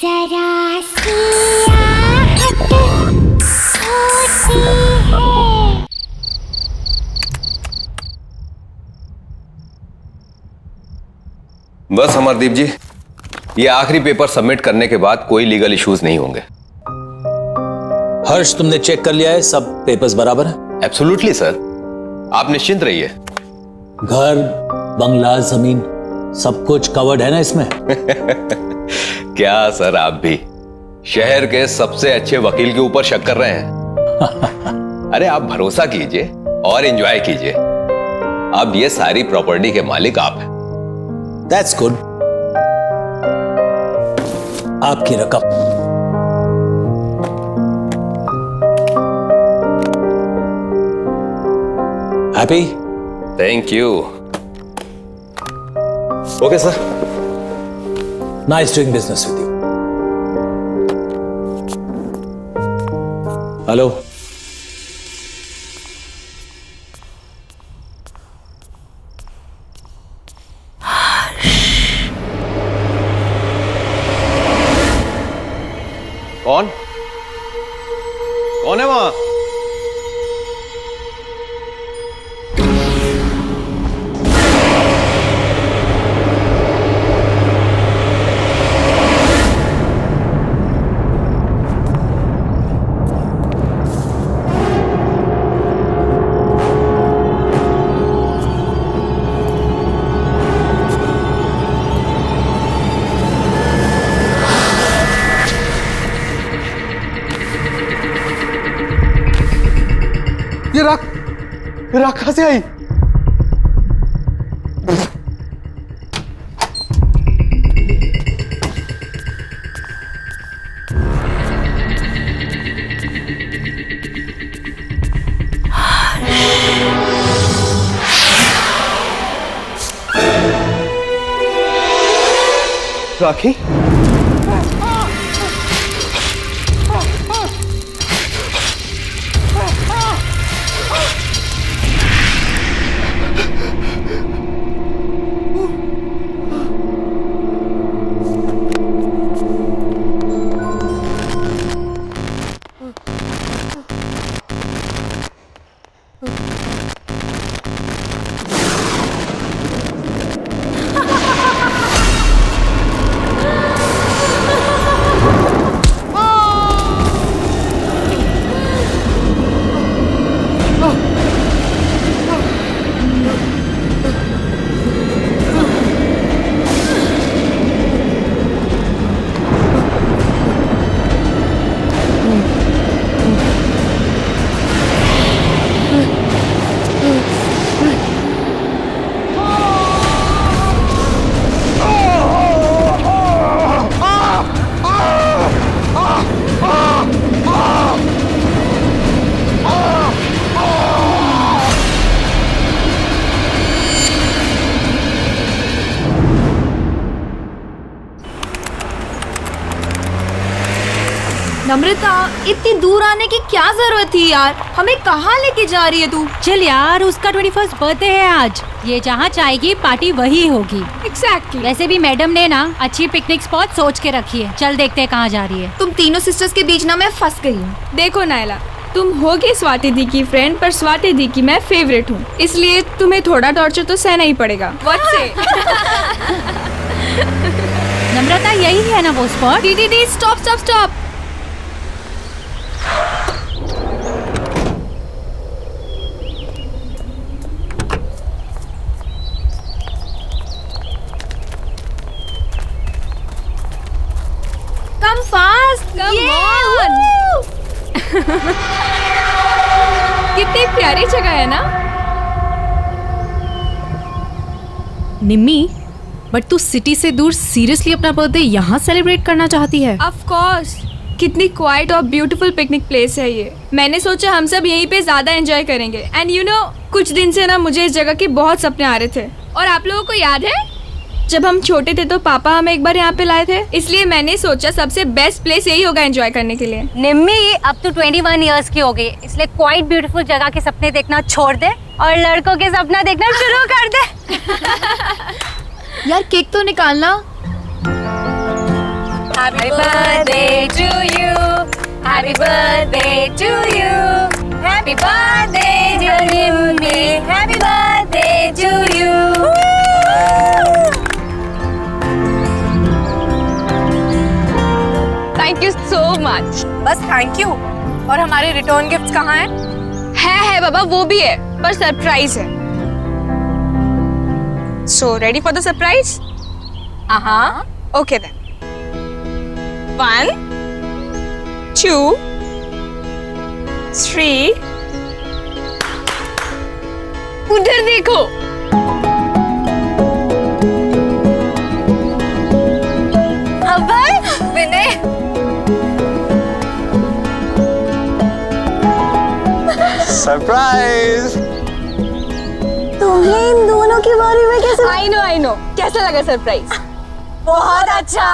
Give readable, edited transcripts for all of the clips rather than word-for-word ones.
जरा सी आहट होती है। बस अमरदीप जी, ये आखिरी पेपर सबमिट करने के बाद कोई लीगल इश्यूज नहीं होंगे। हर्ष, तुमने चेक कर लिया है? सब पेपर्स बराबर है? एब्सोल्युटली सर, आप निश्चिंत रहिए। घर, बंगला, जमीन सब कुछ कवर्ड है ना इसमें? क्या सर, आप भी शहर के सबसे अच्छे वकील के ऊपर शक कर रहे हैं? अरे आप भरोसा कीजिए और एंजॉय कीजिए। अब ये सारी प्रॉपर्टी के मालिक आप हैं। That's good. आपकी रकम। Happy? Thank you. Okay sir. Nice doing business with you. Hello, कौन कौन है वहां? ये राख कहां से आई? राखी? नम्रता, इतनी दूर आने की क्या जरूरत थी यार? हमें कहाँ लेके जा रही है तू? चल यार, उसका 21st बर्थडे है आज। ये जहाँ चाहेगी पार्टी वही होगी। एग्जैक्टली। वैसे भी मैडम ने ना अच्छी पिकनिक स्पॉट सोच के रखी है। चल देखते हैं कहाँ जा रही है। तुम तीनों सिस्टर्स के बीच ना मैं फंस गई हूँ। देखो नायला, तुम होगी स्वाति दी की फ्रेंड, पर स्वाति दी की मैं फेवरेट हूँ, इसलिए तुम्हें थोड़ा टॉर्चर तो सहना ही पड़ेगा। व्हाट से? नम्रता, यही है ना वो स्पॉट? दीदी stop stop stop. Come fast! Come on! कितनी प्यारी जगह है ना? निम्मी, बट तू सिटी से दूर सीरियसली अपना बर्थडे यहाँ सेलिब्रेट करना चाहती है? Of course! कितनी क्वाइट और ब्यूटीफुल पिकनिक प्लेस है ये। मैंने सोचा हम सब यहीं पे ज्यादा एंजॉय करेंगे। एंड यू नो, कुछ दिन से ना मुझे इस जगह के बहुत सपने आ रहे थे। और आप लोगों को याद है जब हम छोटे थे तो पापा हमें एक बार यहाँ पे लाए थे, इसलिए मैंने सोचा सबसे बेस्ट प्लेस यही होगा एंजॉय करने के लिए। निम्मी, अब तो 21 इयर्स की हो गई, इसलिए क्वाइट ब्यूटीफुल जगह के सपने देखना छोड़ दे और लड़कों के सपना देखना शुरू कर दे। यार केक तो निकालना। Happy birthday to you. Happy birthday to you. Happy birthday dear Nimmi. Happy birthday to you. Thank you so much. बस थैंक यू। और हमारे रिटर्न गिफ्ट्स कहाँ हैं? है बाबा, वो भी है पर सरप्राइज है। So ready for the surprise? हाँ। Okay then. 1 2 3। उधर देखो। अभय, विनय। सरप्राइज। तुम्हें इन दोनों के बारे में कैसे? I know. कैसा लगा सरप्राइज? बहुत अच्छा।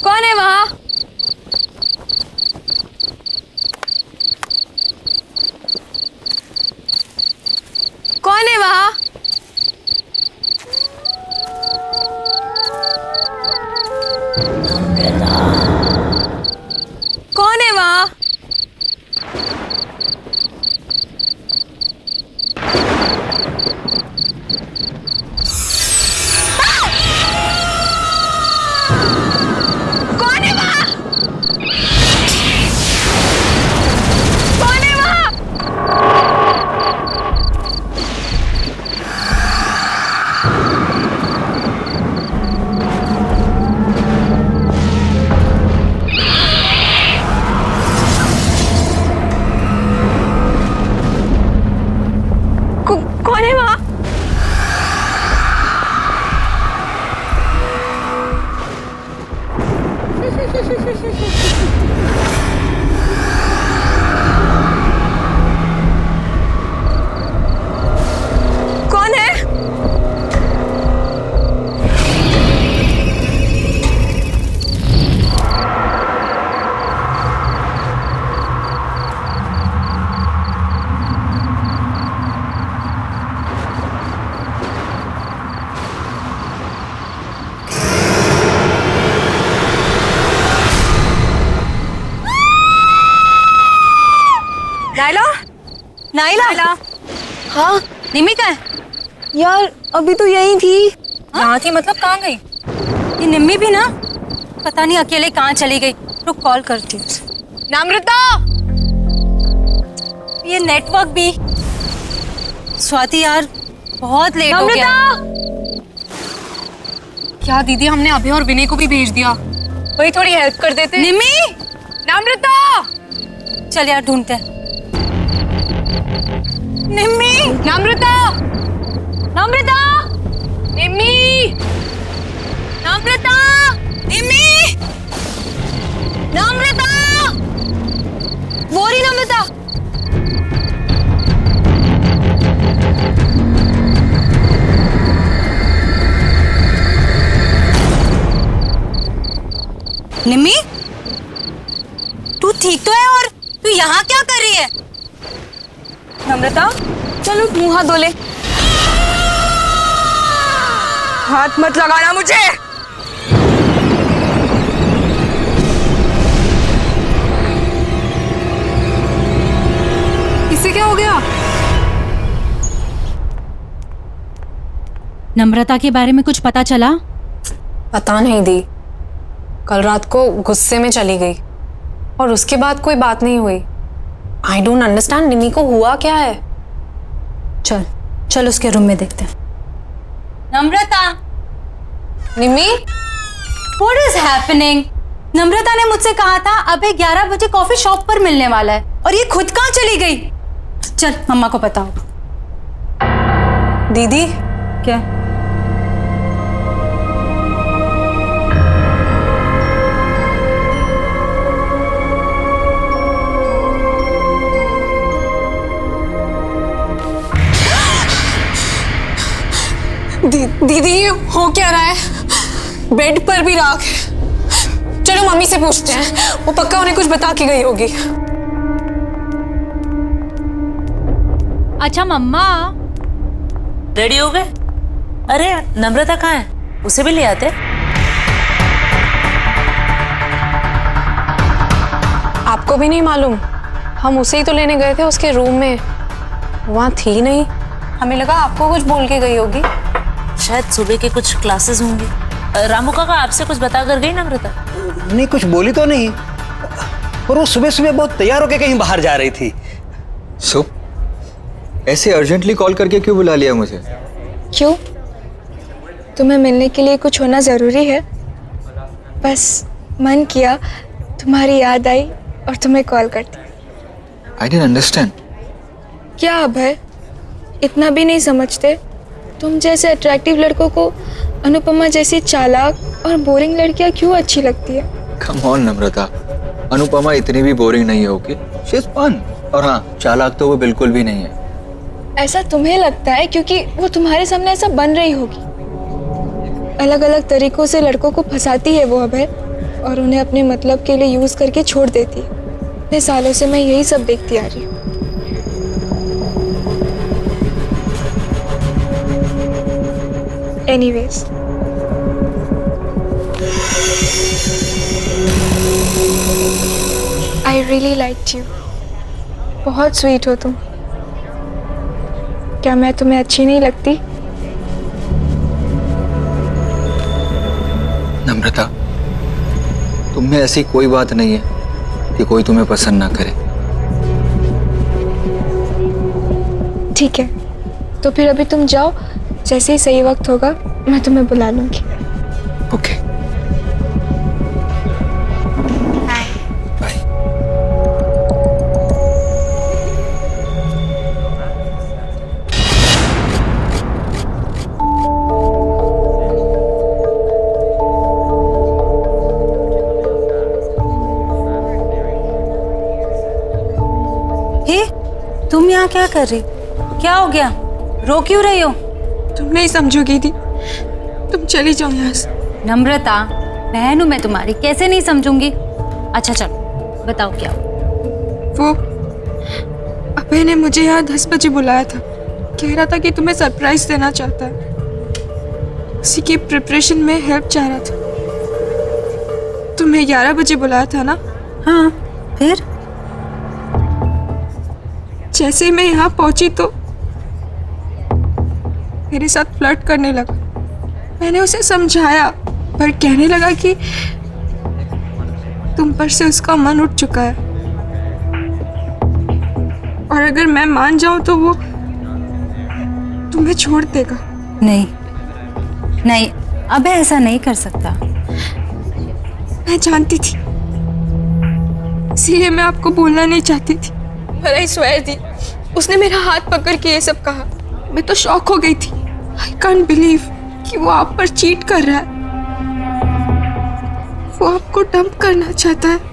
कौन है वहाँ? कौन है वहाँ? कौन है वहाँ? कौन है वहाँ? कौन है वहाँ? कौन है वहाँ? कौन है? नाइला? नाइला? हाँ निम्मी कहाँ है? यार, अभी तो यही थी। यहाँ थी मतलब कहाँ गई? ये निम्मी भी ना पता नहीं अकेले कहाँ चली गई। रुक कॉल करती हूँ। नम्रता! ये नेटवर्क भी। स्वाति यार बहुत लेट हो गया। क्या दीदी, हमने अभी और विनय को भी भेज दिया। वही थोड़ी हेल्प कर देते। निम्मी! नम्रता! चल यार ढूंढते हैं। निम्मी! नम्रता! नम्रता! निम्मी! नम्रता! निम्मी! नम्रता! वो रही नम्रता। निम्मी, तू ठीक तो है? और तू यहाँ क्या कर रही है? नम्रता, चलो मुंह हाथ धो ले। हाथ मत लगाना मुझे। इससे क्या हो गया? नम्रता के बारे में कुछ पता चला? पता नहीं दी, कल रात को गुस्से में चली गई और उसके बाद कोई बात नहीं हुई। आई डोंट अंडरस्टैंड, निमी को हुआ क्या है? चल चल उसके रूम में देखते हैं। नम्रता, निमी, व्हाट इज हैपनिंग? नम्रता ने मुझसे कहा था अबे 11 बजे कॉफी शॉप पर मिलने वाला है, और ये खुद कहाँ चली गई? चल मम्मा को बताओ। दीदी क्या? दीदी ये हो क्या रहा है? बेड पर भी राख है। चलो मम्मी से पूछते हैं, वो पक्का उन्हें कुछ बता के गई होगी। अच्छा मम्मा, रेडी हो गए? अरे नम्रता कहाँ है? उसे भी ले आते। आपको भी नहीं मालूम? हम उसे ही तो लेने गए थे उसके रूम में, वहाँ थी नहीं। हमें लगा आपको कुछ बोल के गई होगी। शायद सुबह के कुछ क्लासेस होंगे। रामू काका आपसे कुछ बता कर गई नम्रता? नहीं, कुछ बोली तो नहीं, पर वो सुबह सुबह बहुत तैयार होकर कहीं बाहर जा रही थी। सो ऐसे अर्जेंटली कॉल करके क्यों बुला लिया मुझे? क्यों? तुम्हें मिलने के लिए कुछ होना ज़रूरी है? बस मन किया, तुम्हारी याद आई और तुम्हें कॉल करती। I didn't understand. क्या अब है, इतना भी नहीं समझते? तुम जैसे अट्रैक्टिव लड़कों को अनुपमा जैसी चालाक और बोरिंग लड़कियां क्यों अच्छी लगती है? कम ऑन नम्रता, अनुपमा इतनी भी बोरिंग नहीं है। Okay, she is fun. और हाँ, चालाक तो वो बिल्कुल भी नहीं है। ऐसा तुम्हें लगता है क्योंकि वो तुम्हारे सामने ऐसा बन रही होगी। अलग अलग तरीकों से लड़कों को फंसाती है वो अभय, और उन्हें अपने मतलब के लिए यूज करके छोड़ देती है। इतने सालों से मैं यही सब देखती आ रही हूँ। Anyways, I really liked you. बहुत स्वीट हो तुम। क्या मैं तुम्हें अच्छी नहीं लगती? नम्रता, तुम में ऐसी कोई बात नहीं है कि कोई तुम्हें पसंद ना करे। ठीक है, तो फिर अभी तुम जाओ, जैसे ही सही वक्त होगा मैं तुम्हें बुला लूंगी। Okay, bye. हे, तुम यहाँ क्या कर रही? क्या हो गया? रो क्यों रही हो? तुम नहीं समझोगी दी, तुम चली जाओ यहाँ से। नम्रता, बहन हूँ मैं तुम्हारी, कैसे नहीं समझूंगी? अच्छा चलो बताओ क्या हुआ? वो अभय ने मुझे यहाँ 10 बजे बुलाया था, कह रहा था कि तुम्हें सरप्राइज देना चाहता है। उसी की प्रिपरेशन में हेल्प चाह रहा था। तुम्हें 11 बजे बुलाया था ना? हाँ, फिर? जैसे ही मैं यहाँ पहुंची तो मेरे साथ फ्लर्ट करने लगा। मैंने उसे समझाया, पर कहने लगा कि तुम पर से उसका मन उठ चुका है, और अगर मैं मान जाऊं तो वो तुम्हें छोड़ देगा। नहीं नहीं, अब ऐसा नहीं कर सकता। मैं जानती थी, इसीलिए मैं आपको बोलना नहीं चाहती थी। पर आई स्वेयर दी, उसने मेरा हाथ पकड़ के ये सब कहा। मैं तो शॉक हो गई थी। आई कांट बिलीव कि वो आप पर चीट कर रहा है। वो आपको डंप करना चाहता है।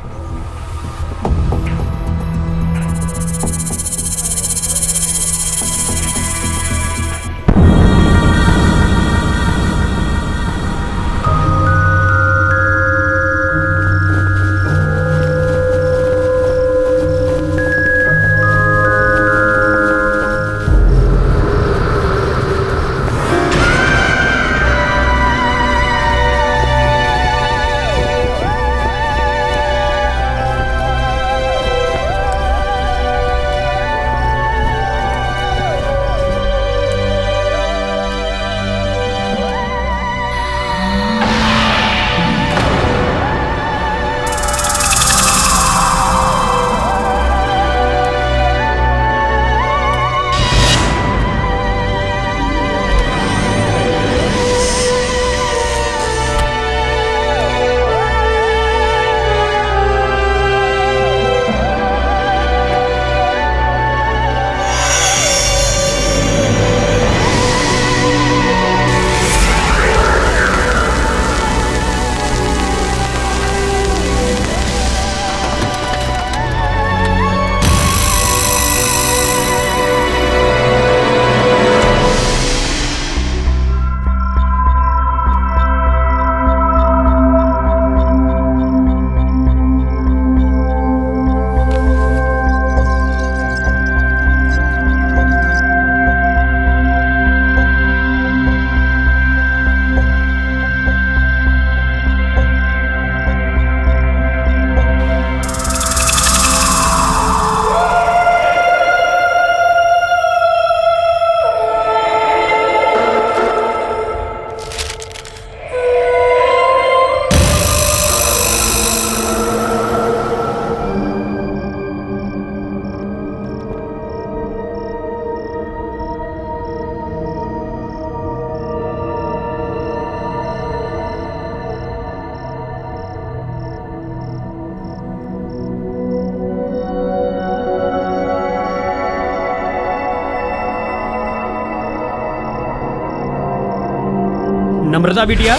नम्रता बिटिया,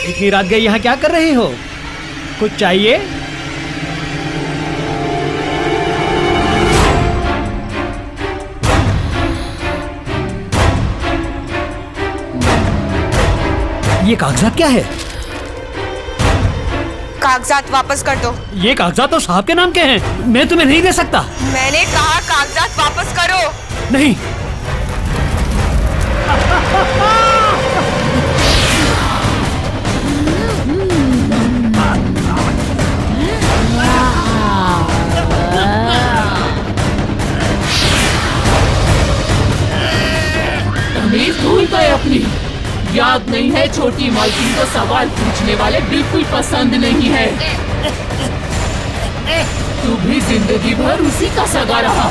इतनी रात गई यहाँ क्या कर रही हो? कुछ चाहिए? ये कागजात क्या है? कागजात वापस कर दो। ये कागजात तो साहब के नाम के हैं, मैं तुम्हें नहीं दे सकता। मैंने कहा कागजात वापस करो। नहीं। तमीज भूल गए अपनी। याद नहीं है छोटी मालकिन को सवाल पूछने वाले बिल्कुल पसंद नहीं है। तू भी जिंदगी भर उसी का सगा रहा,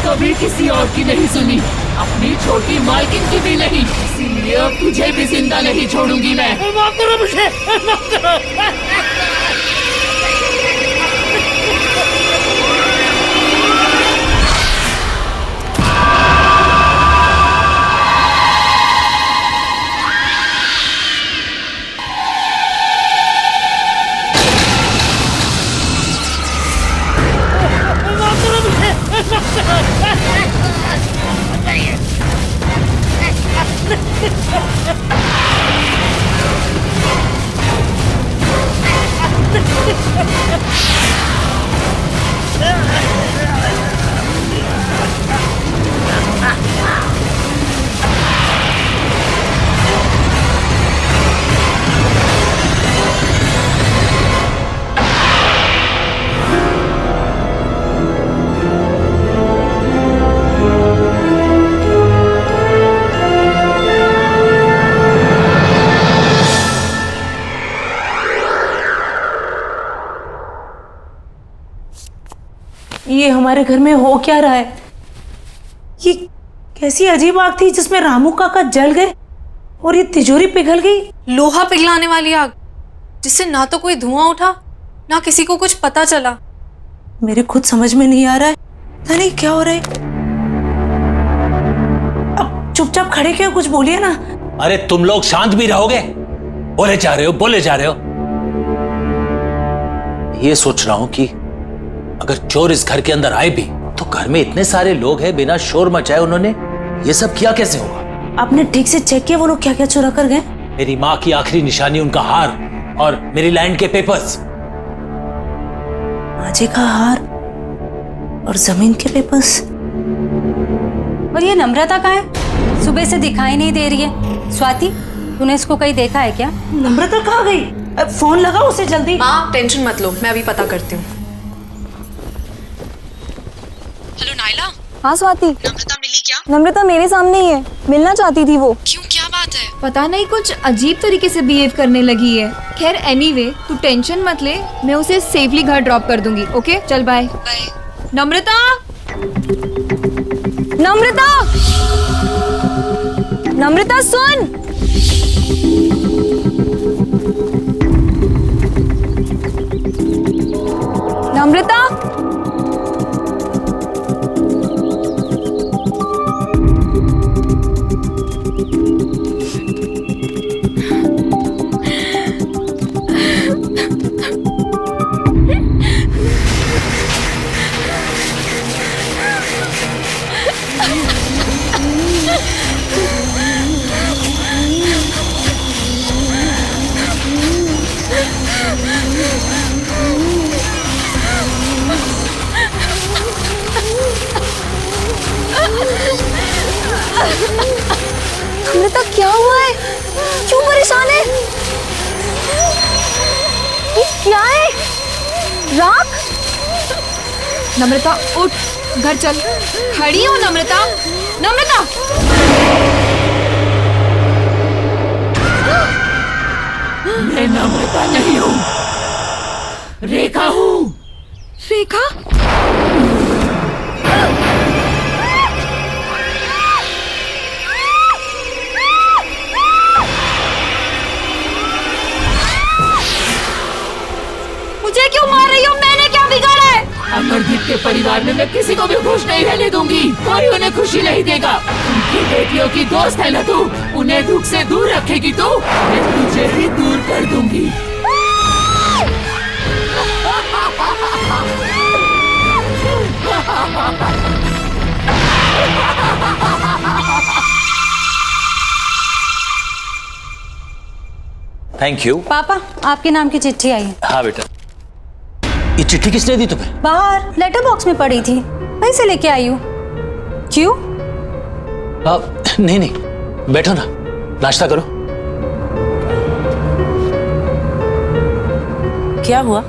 कभी किसी और की नहीं सुनी, अपनी छोटी मालकिन की भी नहीं। इसीलिए अब तुझे भी जिंदा नहीं छोड़ूंगी मैं। माफ करो मुझे, माफ करो। ये हमारे घर में हो क्या रहा है? ये कैसी अजीब आग थी जिसमें रामू काका जल गए और ये तिजोरी पिघल गई। लोहा पिघलाने वाली आग, जिससे ना तो कोई धुआं उठा ना किसी को कुछ पता चला। मेरे खुद समझ में नहीं आ रहा है, पता नहीं क्या हो रहा है। अब चुपचाप खड़े क्यों, कुछ बोलिए ना। अरे तुम लोग शांत भी रहोगे? बोले जा रहे हो, बोले जा रहे हो। ये सोच रहा हूं कि अगर चोर इस घर के अंदर आए भी तो घर में इतने सारे लोग हैं, बिना शोर मचाए उन्होंने ये सब किया कैसे होगा? आपने ठीक से चेक किया वो लोग क्या क्या चुरा कर गए? मेरी माँ की आखिरी निशानी, उनका हार और मेरी लैंड के पेपर्स। माँ का हार और जमीन के पेपर्स। और ये नम्रता कहाँ है? सुबह से दिखाई नहीं दे रही है। स्वाति, तूने इसको कहीं देखा है क्या? नम्रता कहाँ गई? अब फोन लगाओ उसे जल्दी। माँ टेंशन मत लो, मैं अभी पता करती हूँ। हेलो नायला। हाँ स्वाति। नम्रता मिली क्या? नम्रता मेरे सामने ही है, मिलना चाहती थी वो। क्यों, क्या बात है? पता नहीं कुछ अजीब तरीके से बिहेव करने लगी है। खैर एनीवे, तू टेंशन मत ले, मैं उसे सेफली घर ड्रॉप कर दूंगी। ओके चल बाय। बाय। नम्रता, नम्रता, नम्रता सुन। नम्रता, नम्रता क्या हुआ है? क्यों परेशान है? ये क्या है? राख? नम्रता उठ, घर चल। खड़ी हो नम्रता, नम्रता। मैं नम्रता नहीं हूँ, रेखा हूँ। रेखा? मुझे क्यों मार रही हो? मैंने क्या बिगाड़ा है? अब अमरदीप के परिवार में मैं किसी को भी खुश नहीं रहने दूंगी। कोई उन्हें खुशी नहीं देगा। उनकी बेटियों की दोस्त है ना तू, उन्हें दुख से दूर रखेगी तू, मैं तुझे ही दूर कर दूंगी। Thank you. पापा आपके नाम की चिट्ठी आई है। हाँ बेटा। ये चिट्ठी किसने दी तुम्हें? बाहर लेटर बॉक्स में पड़ी थी, वहीं से लेके आई हूँ। क्यों? नहीं नहीं, बैठो ना, नाश्ता करो। क्या हुआ?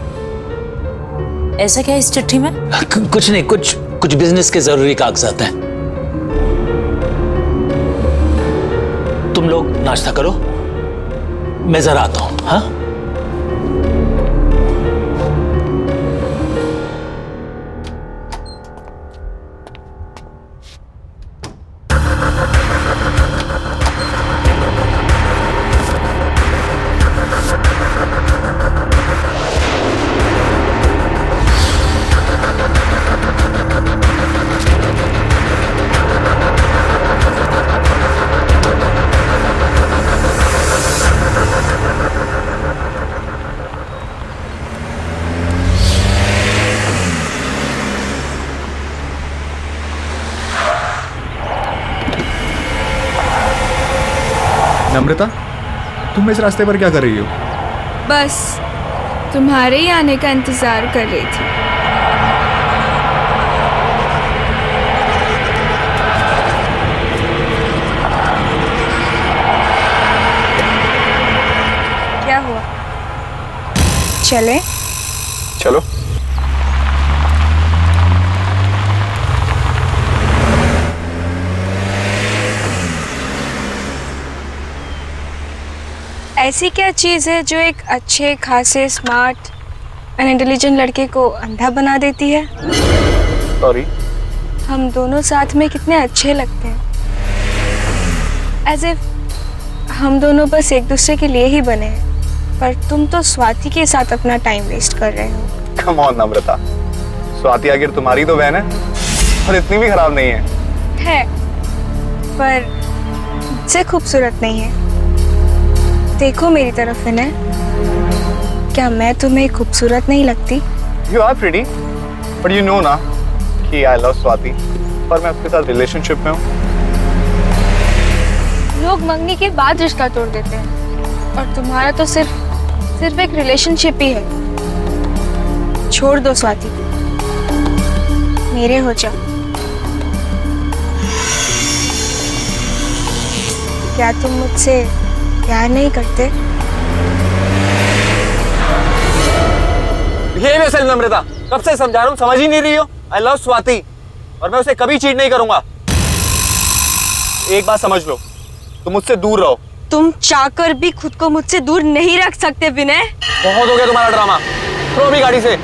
ऐसा क्या इस चिट्ठी में? कुछ नहीं, कुछ बिजनेस के जरूरी कागजात हैं। तुम लोग नाश्ता करो, मैं जरा आता हूं। हाँ, नम्रता, तुम इस रास्ते पर क्या कर रही हो? बस तुम्हारे ही आने का इंतजार कर रही थी। क्या हुआ? चले? चलो। ऐसी क्या चीज़ है जो एक अच्छे खासे स्मार्ट एंड इंटेलिजेंट लड़के को अंधा बना देती है? सॉरी। हम दोनों साथ में कितने अच्छे लगते हैं, एज इफ हम दोनों बस एक दूसरे के लिए ही बने हैं, पर तुम तो स्वाति के साथ अपना टाइम वेस्ट कर रहे हो। कम ऑन नम्रता, स्वाति आखिर तुम्हारी तो बहन है और इतनी भी खराब नहीं है। पर मुझसे खूबसूरत नहीं है। देखो मेरी तरफ विनय, क्या मैं तुम्हें खूबसूरत नहीं लगती? You are pretty, but you know ना कि I love स्वाति, पर मैं उसके साथ रिलेशनशिप में हूँ। लोग मंगनी के बाद रिश्ता तोड़ देते हैं और तुम्हारा तो सिर्फ एक रिलेशनशिप ही है। छोड़ दो स्वाति, मेरे हो जाओ। क्या तुम मुझसे प्यार नहीं करते? ये भी सही नम्रता, कब से समझा रहा हूँ, समझ ही नहीं रही हो। I love स्वाति और मैं उसे कभी चीट नहीं करूंगा। एक बात समझ लो, तुम मुझसे दूर रहो। तुम चाहकर भी खुद को मुझसे दूर नहीं रख सकते विनय। बहुत हो गया तुम्हारा ड्रामा, थ्रो भी गाड़ी से।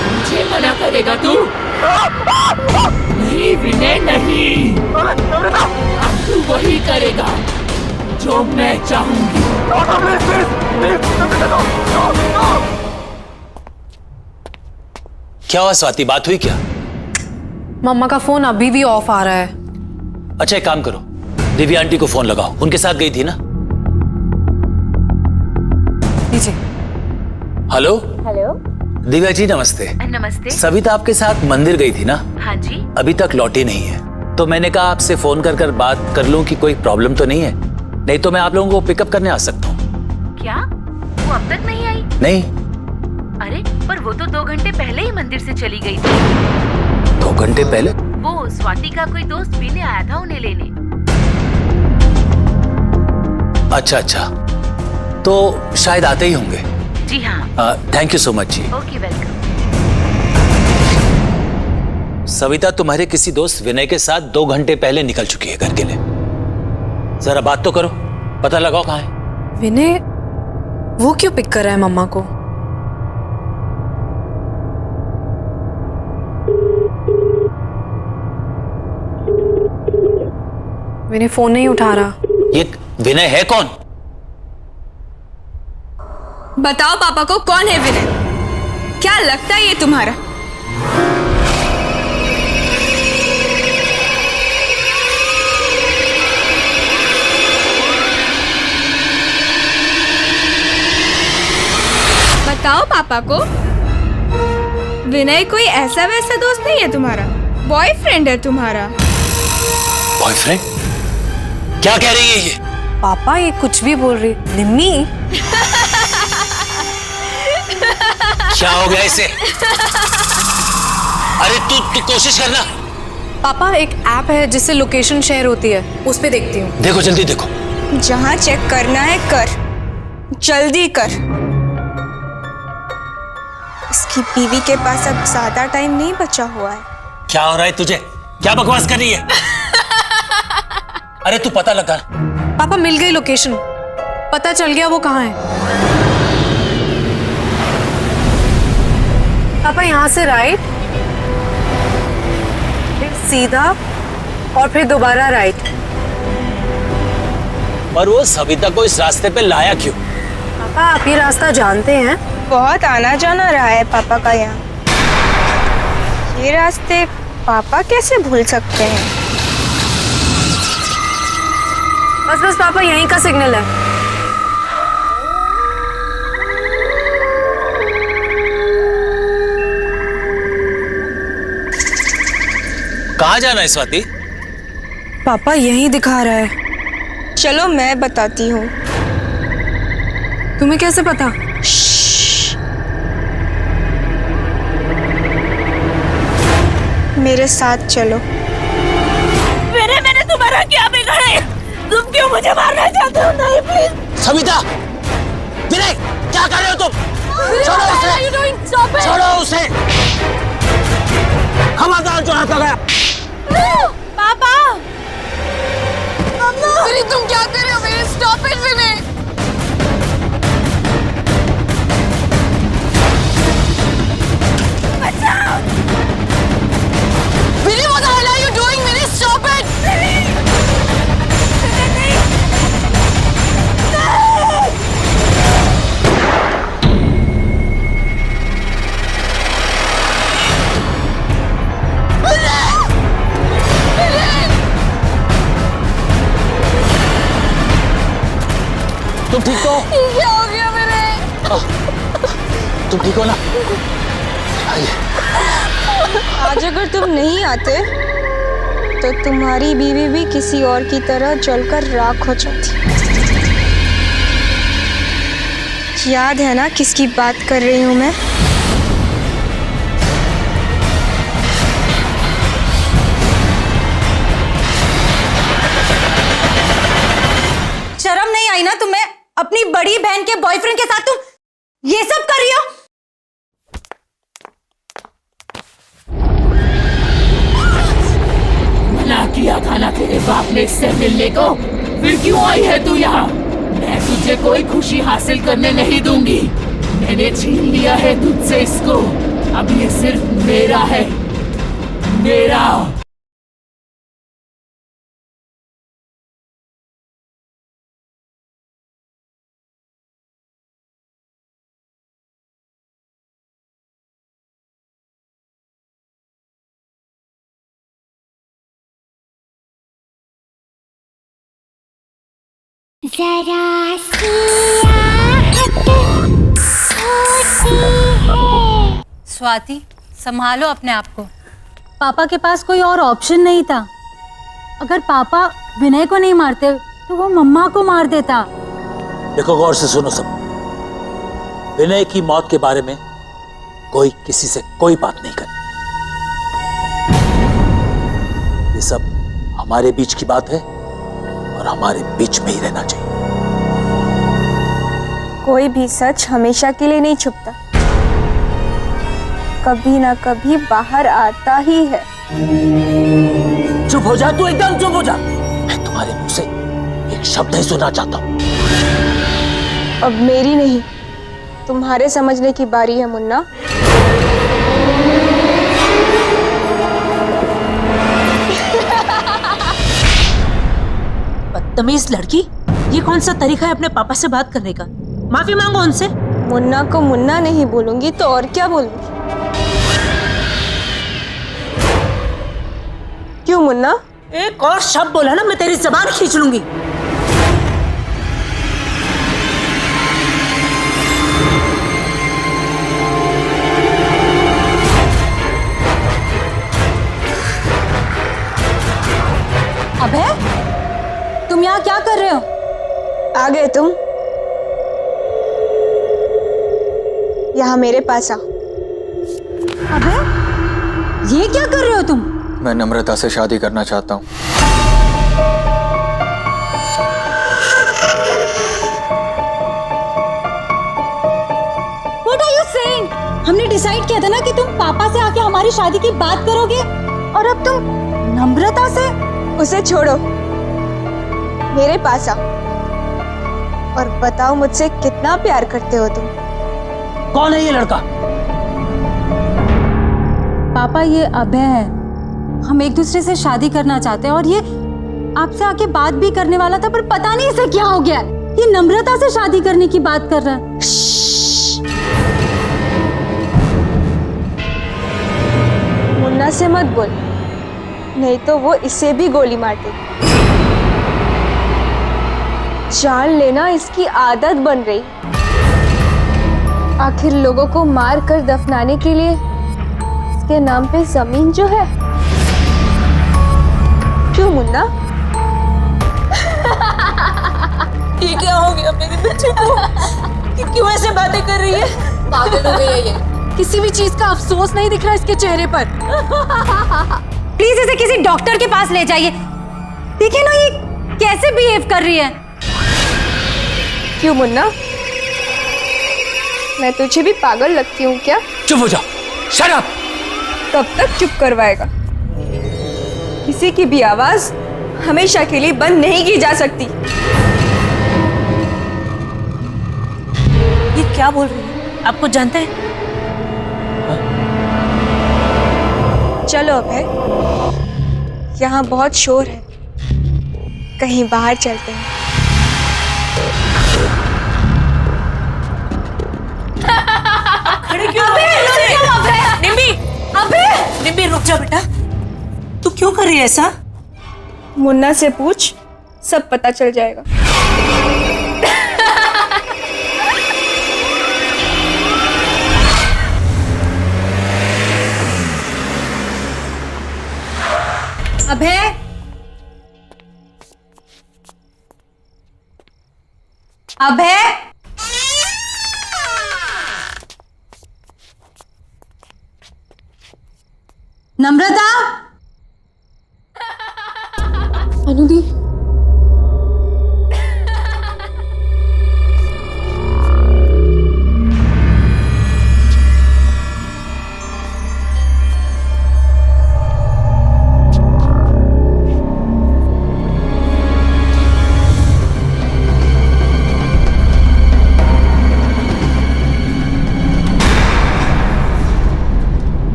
मुझे मना करेगा तू? नहीं विनय नहीं, अब तू वही करेगा जो मैं चाहूंगी। क्या हुआ स्वाति, बात हुई क्या? मम्मा का फोन अभी भी ऑफ आ रहा है। अच्छा एक काम करो, दिव्या आंटी को फोन लगाओ, उनके साथ गई थी ना? लीजिए। हेलो। हेलो दिव्या जी नमस्ते। नमस्ते। सविता आपके साथ मंदिर गई थी ना? हाँ जी। अभी तक लौटी नहीं है, तो मैंने कहा आपसे फोन कर बात कर लूं कि कोई प्रॉब्लम तो नहीं है, नहीं तो मैं आप लोगों को पिकअप करने आ सकता हूँ। क्या वो अब तक नहीं आई? नहीं। अरे पर वो तो 2 घंटे पहले ही मंदिर से चली गई थी। 2 घंटे पहले? वो स्वाति का कोई दोस्त पीने आया था उन्हें लेने। अच्छा, तो शायद आते ही होंगे। जी हाँ। थैंक यू सो मच जी। Okay welcome. सविता तुम्हारे किसी दोस्त विनय के साथ 2 घंटे पहले निकल चुकी है घर के लिए। जरा बात तो करो, पता लगाओ कहाँ है। विनय वो क्यों पिक कर रहा है मम्मा को? विनय फोन नहीं उठा रहा। ये विनय है कौन? बताओ पापा को कौन है विनय? क्या लगता है ये तुम्हारा? बताओ पापा को। विनय कोई ऐसा वैसा दोस्त नहीं है तुम्हारा, बॉयफ्रेंड है तुम्हारा। बॉयफ्रेंड? क्या कह रही है ये? पापा ये कुछ भी बोल रही। निम्मी क्या हो गया इसे? अरे तू कोशिश करना। पापा एक ऐप है जिससे लोकेशन शेयर होती है, उस पे देखती हूँ। देखो जल्दी देखो। जहाँ चेक करना है कर, जल्दी कर। इसकी बीवी के पास अब ज्यादा टाइम नहीं बचा हुआ है। क्या हो रहा है तुझे? क्या बकवास कर रही है? अरे तू पता लगा। पापा मिल गई लोकेशन, पता चल गया वो कहाँ है। पापा यहाँ से राइट, फिर सीधा और फिर दोबारा राइट। पर वो सविता को इस रास्ते पे लाया क्यों? पापा आप ये रास्ता जानते हैं? बहुत आना जाना रहा है पापा का यहाँ। ये रास्ते पापा कैसे भूल सकते हैं? बस बस पापा यहीं का सिग्नल है। कहाँ जाना है स्वाति? पापा यहीं दिखा रहा है। चलो मैं बताती हूँ। तुम्हें कैसे पता? मेरे साथ चलो। मैंने तुम्हारा क्या बिगाड़ा? तुम क्यों मुझे मारना चाहते हो? नहीं प्लीज। सविता, विनय, क्या कर रहे हो तुम? छोड़ो उसे, छोड़ो उसे। खबरदार जो हाथ लगाया। पापा! विनय तुम क्या कर रहे हो? मेरे स्टॉप इट विनय! बचाओ! विनय what the hell are you doing? Vinay stop it! तुम ठीक हो? क्या हो गया विनय? तुम ठीक हो ना? आज अगर तुम नहीं आते तो तुम्हारी बीवी भी किसी और की तरह जलकर राख हो जाती। याद है ना किसकी बात कर रही हूँ मैं? शर्म नहीं आई ना तुम्हें? अपनी बड़ी बहन के बॉयफ्रेंड के साथ तुम ये सब कर रही हो? मना किया था ना तेरे बाप ने इससे मिलने को, फिर क्यों आई है तू यहाँ? मैं तुझे कोई खुशी हासिल करने नहीं दूंगी। मैंने छीन लिया है तुझसे इसको, अब ये सिर्फ मेरा है, मेरा। जरा स्वाति संभालो अपने आप को। पापा के पास कोई और ऑप्शन नहीं था। अगर पापा विनय को नहीं मारते तो वो मम्मा को मार देता। देखो गौर से सुनो सब। विनय की मौत के बारे में कोई किसी से कोई बात नहीं करे। ये सब हमारे बीच की बात है और हमारे बीच में ही रहना चाहिए। कोई भी सच हमेशा के लिए नहीं छुपता, कभी ना कभी बाहर आता ही है। चुप हो जा तू, एकदम चुप हो जा। मैं तुम्हारे मुंह से एक शब्द नहीं सुनना चाहता हूं। अब मेरी नहीं तुम्हारे समझने की बारी है मुन्ना। बदतमीज लड़की, ये कौन सा तरीका है अपने पापा से बात करने का? माफी मांगो उनसे। मुन्ना को मुन्ना नहीं बोलूंगी तो और क्या बोलूंगी? क्यों मुन्ना? एक और शब्द बोला ना मैं तेरी जबान खींच लूंगी। अभय, तुम यहाँ क्या कर रहे हो? आ गए तुम? यहाँ मेरे पास आओ। अभय, ये क्या कर रहे हो तुम? मैं नम्रता से शादी करना चाहता हूँ। What are you saying? हमने डिसाइड किया था ना कि तुम पापा से आके हमारी शादी की बात करोगे, और अब तुम नम्रता से? उसे छोड़ो, मेरे पास आओ और बताओ मुझसे कितना प्यार करते हो तुम। कौन है ये लड़का? पापा, ये अभय है। हम एक दूसरे से शादी करना चाहते हैं और ये आपसे आके बात भी करने वाला था, पर पता नहीं इसे क्या हो गया। ये नम्रता से शादी करने की बात कर रहा है। मुन्ना से मत बोल, नहीं तो वो इसे भी गोली मार दे। जान लेना, इसकी आदत बन रही। आखिर लोगों को मार कर दफनाने के लिए इसके नाम पे जमीन जो है। क्यों मुन्ना? ये क्या हो गया मेरे बच्चे को? क्यों ऐसे बातें कर रही है? पागल हो गई है ये। किसी भी चीज का अफसोस नहीं दिख रहा इसके चेहरे पर। प्लीज इसे किसी डॉक्टर के पास ले जाइए। देखिए ना ये कैसे बिहेव कर रही है। क्यों मुन्ना, मैं तुझे भी पागल लगती हूँ क्या? चुप हो जाओ, शट अप। कब तक चुप करवाएगा? किसी की भी आवाज हमेशा के लिए बंद नहीं की जा सकती। ये क्या बोल रही है? आपको जानते हैं? चलो अभय, यहाँ बहुत शोर है, कहीं बाहर चलते हैं। खड़े क्यों? निम्बी रुक जा बेटा। तू क्यों कर रही है ऐसा? मुन्ना से पूछ, सब पता चल जाएगा। अभय, अभय, नम्रता, अनुदी,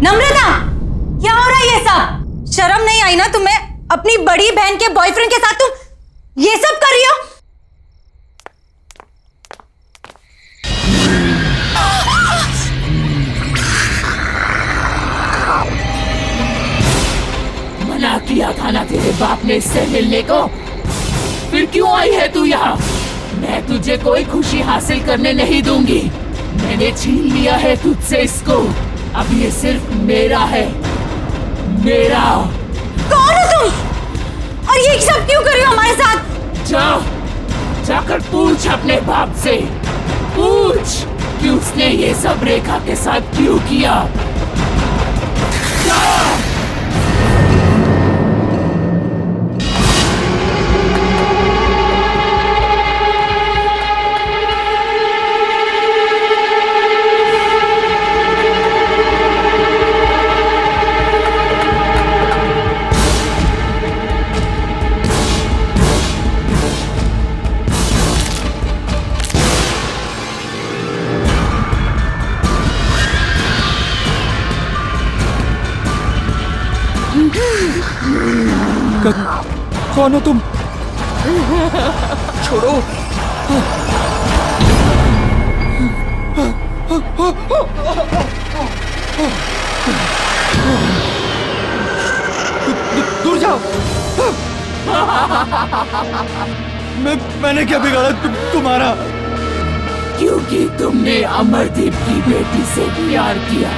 नम्रता, क्या हो रहा है ये सब? शर्म नहीं आई ना तुम्हें? अपनी बड़ी बहन के बॉयफ्रेंड के साथ तुम ये सब कर रही हो? मना किया था ना तेरे बाप ने इससे मिलने को, फिर क्यों आई है तू यहाँ? मैं तुझे कोई खुशी हासिल करने नहीं दूंगी। मैंने छीन लिया है तुझसे इसको, अब ये सिर्फ मेरा है, मेरा। कौन हो तुम? और ये सब क्यों कर रही हो हमारे साथ? जाकर पूछ अपने बाप से, पूछ कि उसने ये सब रेखा के साथ क्यों किया। जा। कौन हो तुम? छोड़ो। दूर जाओ। मैंने क्या बिगाड़ा तुम्हारा? क्योंकि तुमने अमरदीप की बेटी से प्यार किया,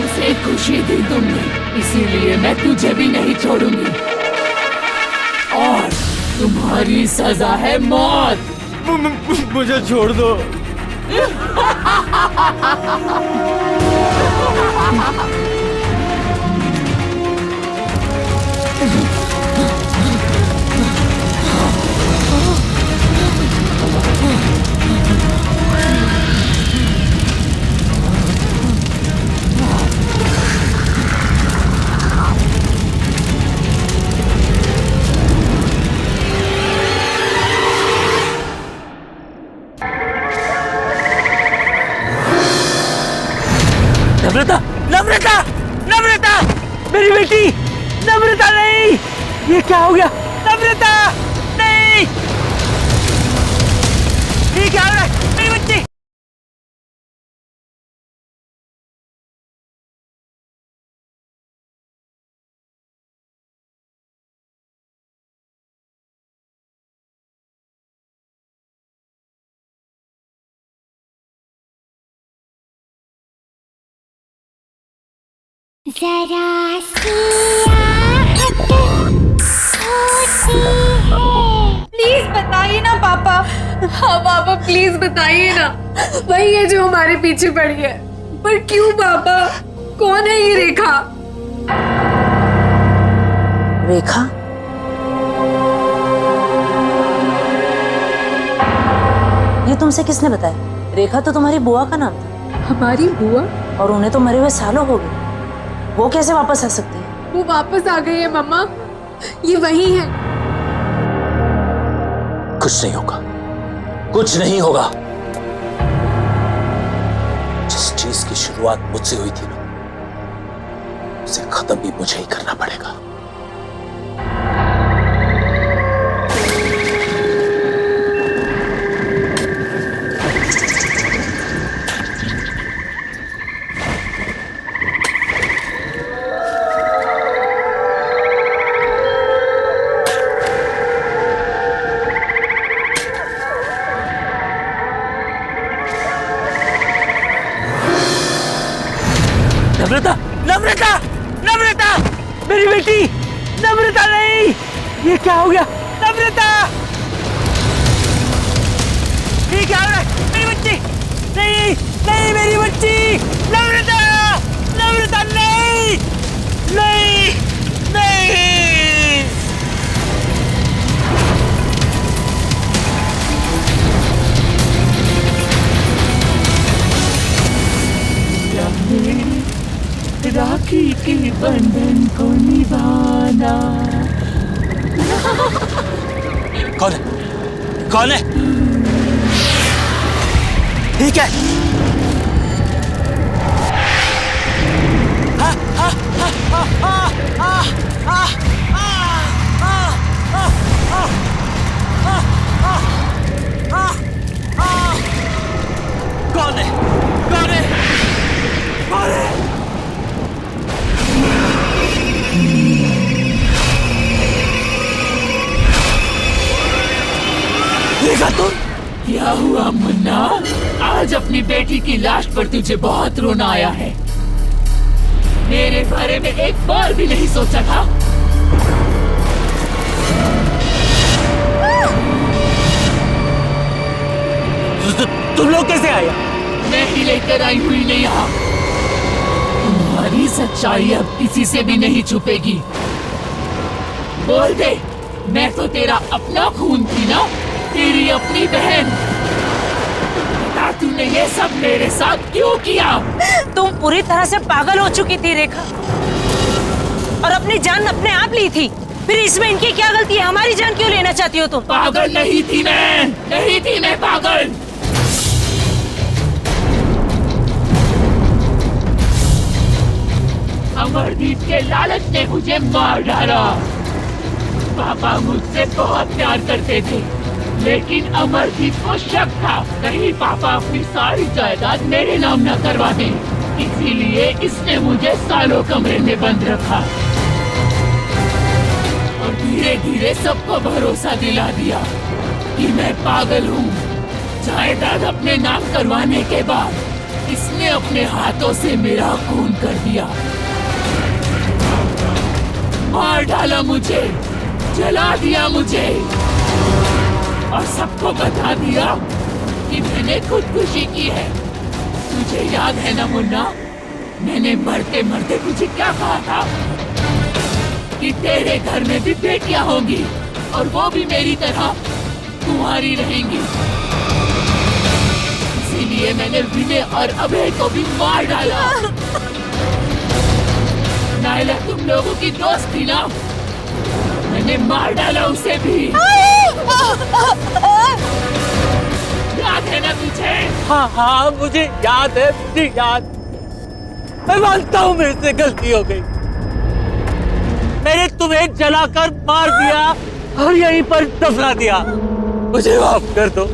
उसे खुशी दी तुमने, इसीलिए मैं तुझे भी नहीं छोड़ूंगी। और तुम्हारी सजा है मौत। मुझे छोड़ दो। नम्रता, नम्रता, नम्रता, मेरी बेटी, नम्रता नहीं, ये क्या हो गया? नम्रता, नहीं, ये क्या हो रहा है? मेरी बच्ची। जरा प्लीज बताइए ना पापा। हाँ पापा प्लीज बताइए ना, वही है जो हमारे पीछे पड़ी है। पर क्यों पापा? कौन है ये रेखा? रेखा? ये तुमसे किसने बताया? रेखा तो तुम्हारी बुआ का नाम था। हमारी बुआ? और उन्हें तो मरे हुए सालों हो गए, वो कैसे वापस आ सकती है? वो वापस आ गई है मम्मा, ये वही है। कुछ नहीं होगा, कुछ नहीं होगा। जिस चीज की शुरुआत मुझसे हुई थी ना, उसे खत्म भी मुझे ही करना पड़ेगा। नम्रता, नम्रता, नम्रता, मेरी बेटी, नम्रता नहीं, ये क्या हो गया? नम्रता, ये क्या हो रहा है? मेरी बच्ची, नहीं, नहीं, मेरी बच्ची, नम्रता, नम्रता नहीं, नहीं, नहीं। राखी के बंधन को निभाना। कौन है? कौन है? ठीक है। कौन है? कौन है? कौन है? देखा तुम? क्या हुआ मुन्ना? आज अपनी बेटी की लाश पर तुझे बहुत रोना आया है। मेरे बारे में एक बार भी नहीं सोचा था? तुम लोग कैसे आए? मैं ही लेकर आई हुई नहीं यहाँ। तुम्हारी सच्चाई अब किसी से भी नहीं छुपेगी। बोल दे, मैं तो तेरा अपना खून थी ना, तेरी अपनी बहन। बता तूने ये सब मेरे साथ क्यों किया? तुम पूरी तरह से पागल हो चुकी थी रेखा, और अपनी जान अपने आप ली थी। फिर इसमें इनकी क्या गलती है? हमारी जान क्यों लेना चाहती हो तुम? पागल नहीं थी मैं, नहीं थी मैं पागल। अमरदीप के लालच ने मुझे मार डाला। पापा मुझसे बहुत प्यार करते थे, लेकिन अमरजीत को शक था कहीं पापा अपनी सारी जायदाद मेरे नाम न करवा दें, इसीलिए इसने मुझे सालों कमरे में बंद रखा और धीरे धीरे सबको भरोसा दिला दिया कि मैं पागल हूँ। जायदाद अपने नाम करवाने के बाद इसने अपने हाथों से मेरा खून कर दिया, मार डाला मुझे, जला दिया मुझे और सबको बता दिया कि मैंने खुदकुशी की है। तुझे याद है ना मुन्ना, मैंने मरते मरते तुझे क्या कहा था कि तेरे घर में भी बेटियां होंगी और वो भी मेरी तरह तुम्हारी रहेंगी। इसीलिए मैंने विनय और अभय को भी मार डाला। नायला तुम लोगों की दोस्त थी ना, मैंने मार डाला उसे भी। याद है ना तुझे? हाँ हाँ मुझे याद है, मुझे याद। मैं मानता हूँ मेरे से गलती हो गई, मैंने तुम्हें जलाकर मार दिया और यहीं पर दफना दिया, मुझे माफ कर दो।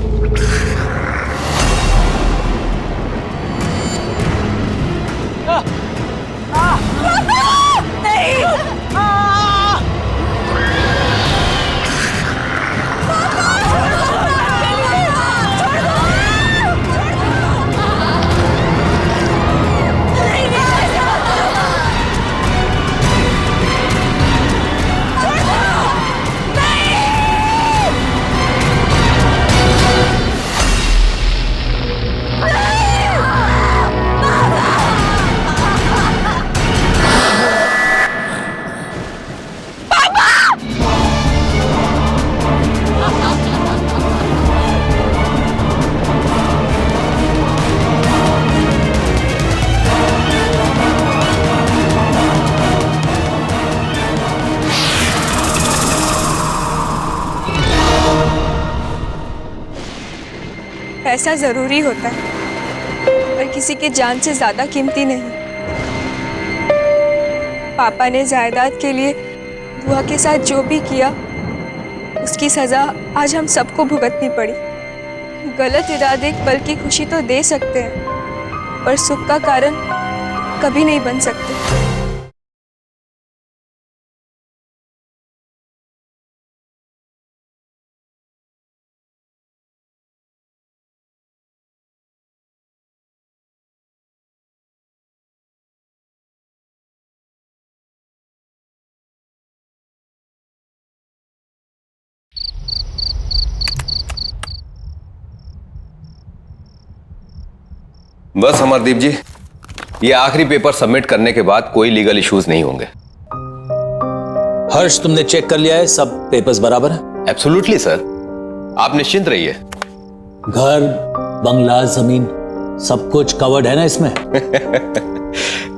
पैसा ज़रूरी होता है पर किसी की जान से ज़्यादा कीमती नहीं। पापा ने जायदाद के लिए बुआ के साथ जो भी किया उसकी सज़ा आज हम सबको भुगतनी पड़ी। गलत इरादे एक पल की खुशी तो दे सकते हैं पर सुख का कारण कभी नहीं बन सकते। बस अमरदीप जी, ये आखिरी पेपर सबमिट करने के बाद कोई लीगल इश्यूज नहीं होंगे। हर्ष तुमने चेक कर लिया है, सब पेपर्स बराबर है? एब्सोल्युटली सर, आप निश्चिंत रहिए। घर, बंगला, जमीन सब कुछ कवर्ड है ना इसमें?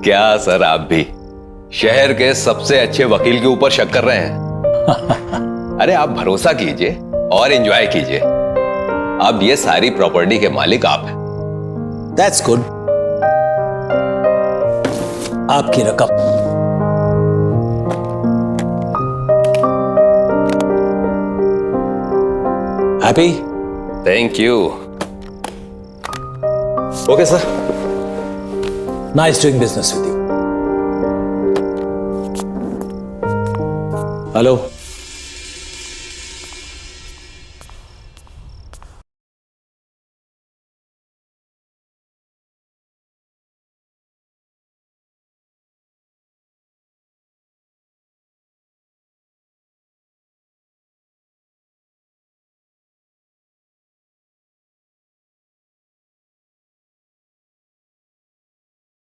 क्या सर, आप भी शहर के सबसे अच्छे वकील के ऊपर शक कर रहे हैं? अरे आप भरोसा कीजिए और एंजॉय कीजिए। अब ये सारी प्रॉपर्टी के मालिक आप हैं। That's good. आपकी रकम। Happy? Thank you. Okay, sir. Nice doing business with you. Hello.